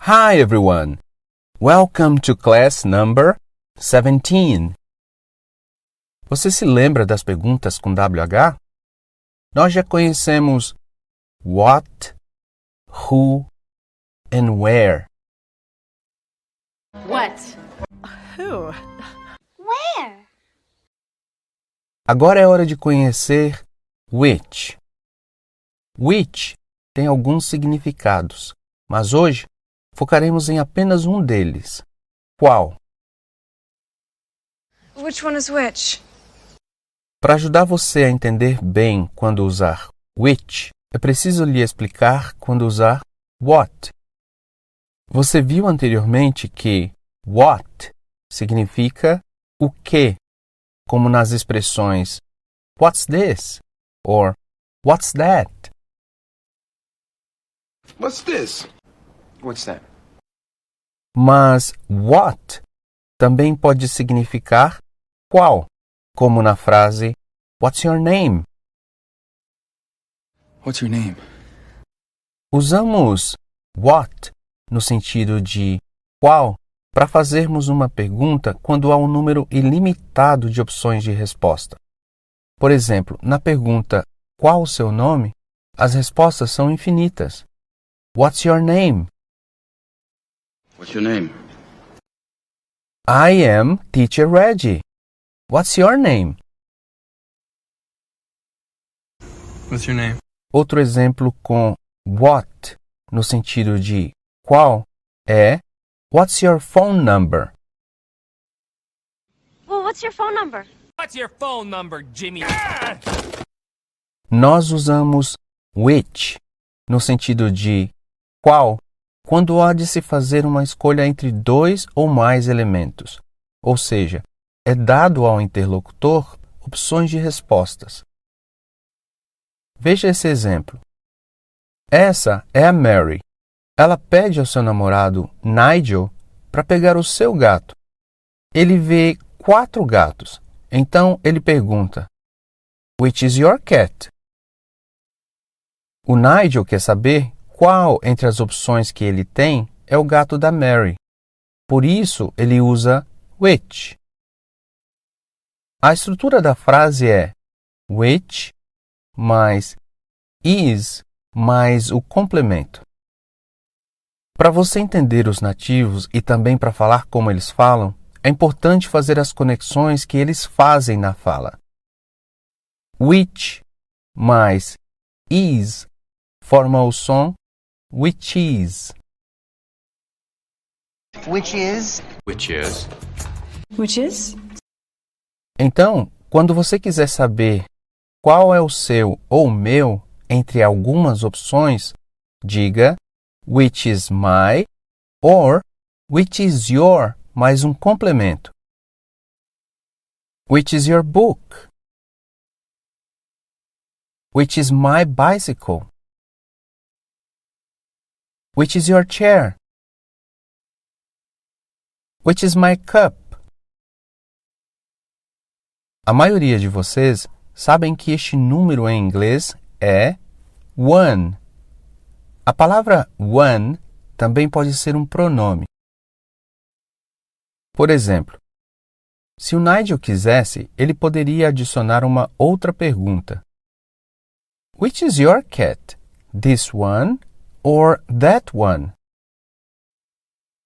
Hi everyone! Welcome to class number 17. Você se lembra das perguntas com WH? Nós já conhecemos what, who and where. What? Who? Where? Agora é hora de conhecer which. Which tem alguns significados, mas hoje focaremos em apenas um deles. Qual? Which one is which? Para ajudar você a entender bem quando usar which, é preciso lhe explicar quando usar what. Você viu anteriormente que what significa o que, como nas expressões what's this? Or what's that? What's this? What's that? Mas what também pode significar qual, como na frase What's your name? What's your name? Usamos what no sentido de qual para fazermos uma pergunta quando há um número ilimitado de opções de resposta. Por exemplo, na pergunta qual o seu nome, as respostas são infinitas. What's your name? What's your name? I am Teacher Reggie. What's your name? What's your name? Outro exemplo com what no sentido de qual é What's your phone number? Well, what's your phone number? What's your phone number, Jimmy? Nós usamos which no sentido de qual quando há de se fazer uma escolha entre dois ou mais elementos, ou seja, é dado ao interlocutor opções de respostas. Veja esse exemplo. Essa é a Mary. Ela pede ao seu namorado, Nigel, para pegar o seu gato. Ele vê 4 gatos. Então ele pergunta, Which is your cat? O Nigel quer saber qual entre as opções que ele tem é o gato da Mary. Por isso ele usa which. A estrutura da frase é which mais is mais o complemento. Para você entender os nativos e também para falar como eles falam, é importante fazer as conexões que eles fazem na fala. Which mais is forma o som which is. Which is? Which is? Which is? Então, quando você quiser saber qual é o seu ou o meu entre algumas opções, diga which is my or which is your mais um complemento. Which is your book? Which is my bicycle? Which is your chair? Which is my cup? A maioria de vocês sabem que este número em inglês é one. A palavra one também pode ser um pronome. Por exemplo, se o Nigel quisesse, ele poderia adicionar uma outra pergunta. Which is your cat? This one or that one?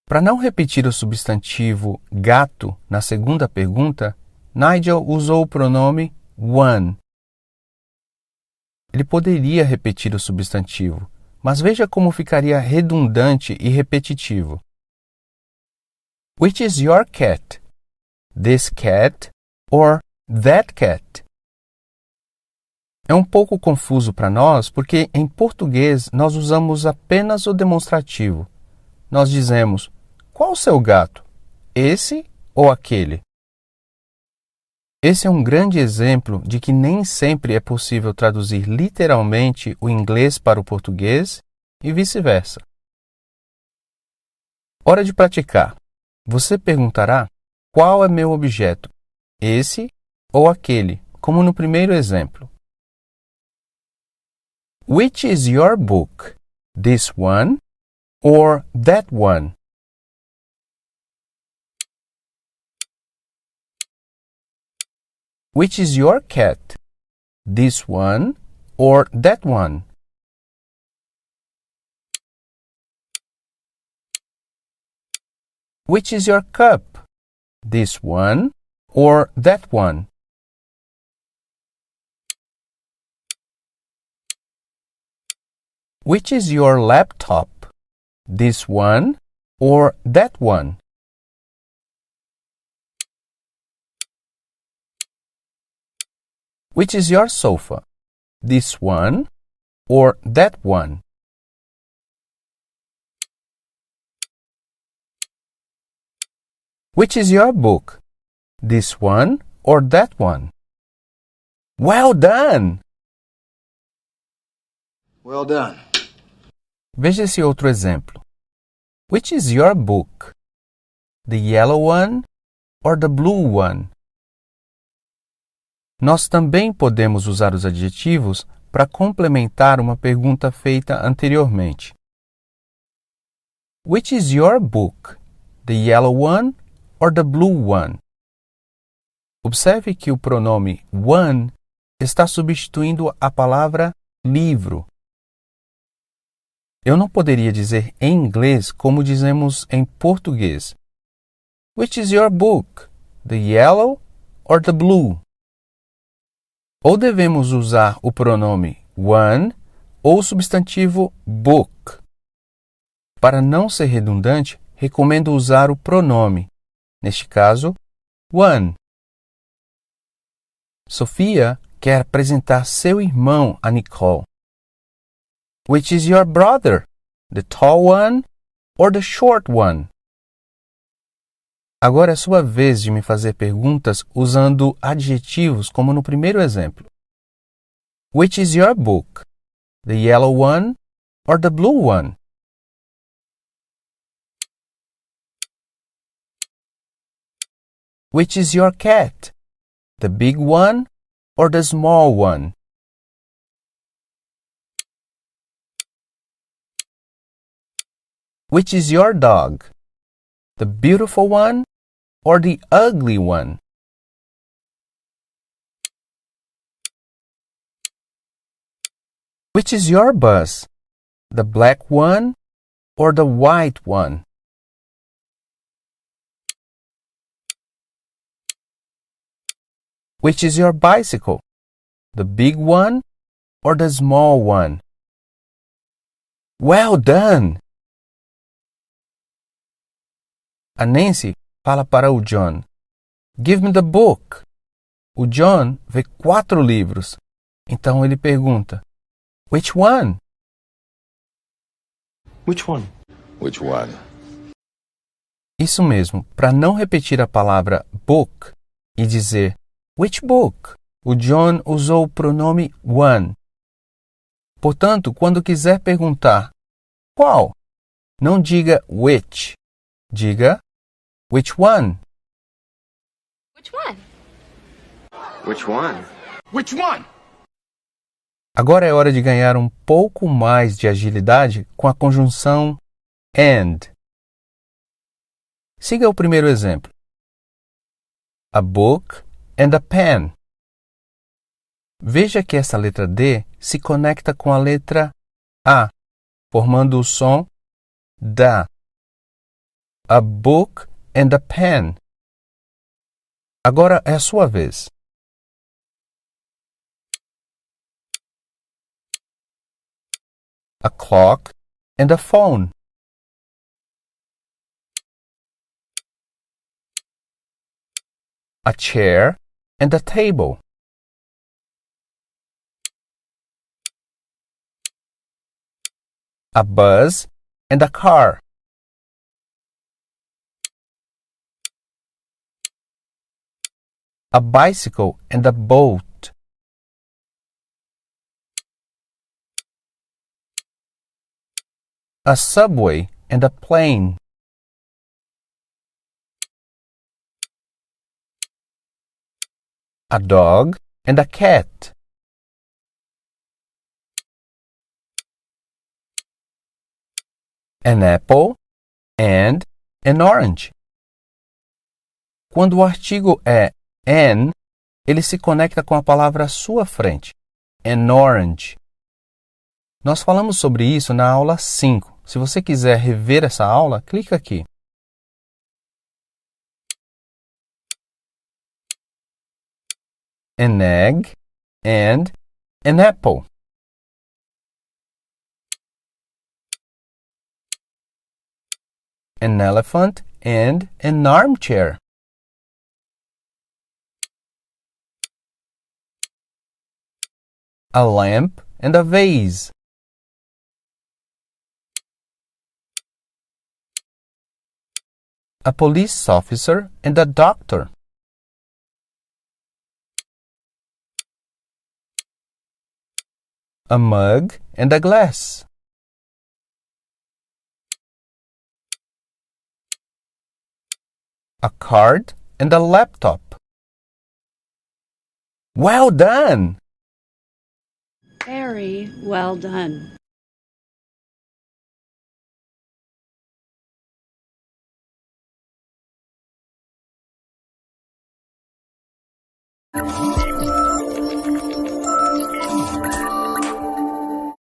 Para não repetir o substantivo gato na segunda pergunta, Nigel usou o pronome one. Ele poderia repetir o substantivo, mas veja como ficaria redundante e repetitivo. Which is your cat? This cat or that cat? É um pouco confuso para nós porque em português nós usamos apenas o demonstrativo. Nós dizemos, qual o seu gato? Esse ou aquele? Esse é um grande exemplo de que nem sempre é possível traduzir literalmente o inglês para o português e vice-versa. Hora de praticar. Você perguntará qual é meu objeto, esse ou aquele, como no primeiro exemplo. Which is your book? This one or that one? Which is your cat? This one or that one? Which is your cup? This one or that one? Which is your laptop? This one or that one? Which is your sofa? This one or that one? Which is your book? This one or that one? Well done! Well done. Veja esse outro exemplo. Which is your book? The yellow one or the blue one? Nós também podemos usar os adjetivos para complementar uma pergunta feita anteriormente. Which is your book? The yellow one or the blue one? Observe que o pronome one está substituindo a palavra livro. Eu não poderia dizer em inglês como dizemos em português. Which is your book? The yellow or the blue? Ou devemos usar o pronome one ou o substantivo book. Para não ser redundante, recomendo usar o pronome, neste caso, one. Sofia quer apresentar seu irmão a Nicole. Which is your brother? The tall one or the short one? Agora é sua vez de me fazer perguntas usando adjetivos como no primeiro exemplo. Which is your book? The yellow one or the blue one? Which is your cat? The big one or the small one? Which is your dog? The beautiful one or the ugly one? Which is your bus? The black one or the white one? Which is your bicycle? The big one or the small one? Well done! A Nancy fala para o John. Give me the book. O John vê 4 livros. Então ele pergunta. Which one? Which one? Which one? Isso mesmo. Para não repetir a palavra book e dizer which book, o John usou o pronome one. Portanto, quando quiser perguntar qual, não diga which. Diga which one. Which one? Which one? Which one? Agora é hora de ganhar um pouco mais de agilidade com a conjunção and. Siga o primeiro exemplo. A book and a pen. Veja que essa letra D se conecta com a letra A, formando o som da. A book and a pen. Agora é a sua vez. A clock and a phone. A chair and a table. A bus and a car. A bicycle and a boat. A subway and a plane. A dog and a cat. an apple, and an orange. Quando o artigo é an, ele se conecta com a palavra à sua frente, an orange. Nós falamos sobre isso na aula 5. Se você quiser rever essa aula, clica aqui. An egg and an apple. An elephant and an armchair. A lamp and a vase. A police officer and a doctor. A mug and a glass. A card and a laptop. Well done! Very well done.